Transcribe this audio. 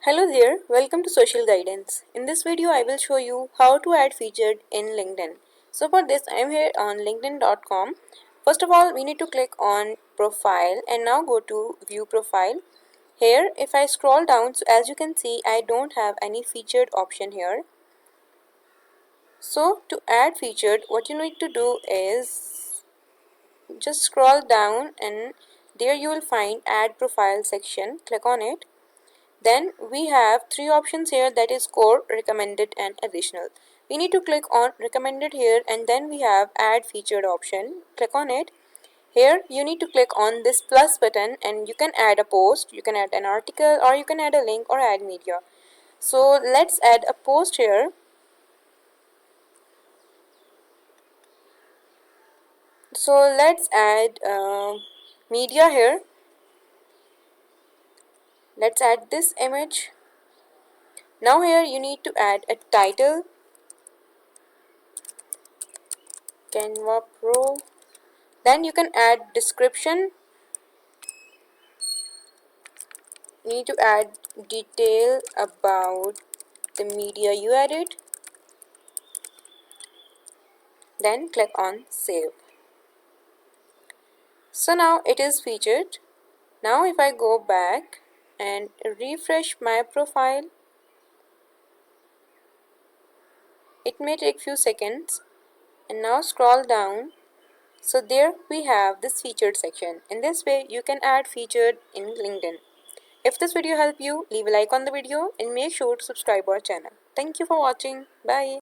Hello there, welcome to Social Guidance. In this video, I will show you how to add featured in LinkedIn. So for this, I am here on linkedin.com. First of all, we need to click on profile and now go to view profile. Here, if I scroll down, so as you can see, I don't have any featured option here. So to add featured, what you need to do is just scroll down and there you will find add profile section. Click on it. Then we have three options here, that is core, recommended and additional. We need to click on recommended here and then we have add featured option. Click on it. Here you need to click on this plus button and you can add a post, you can add an article, or you can add a link or add media. So let's add a post here. So let's add media here. Let's add this image. Now here you need to add a title, Canva Pro. Then you can add description. You need to add detail about the media you added. Then click on save. So now it is featured. Now if I go back and refresh my profile, it may take few seconds, and now scroll down. So there we have this featured section. In this way you can add featured in LinkedIn. If this video helped you, leave a like on the video and make sure to subscribe our channel. Thank you for watching. Bye.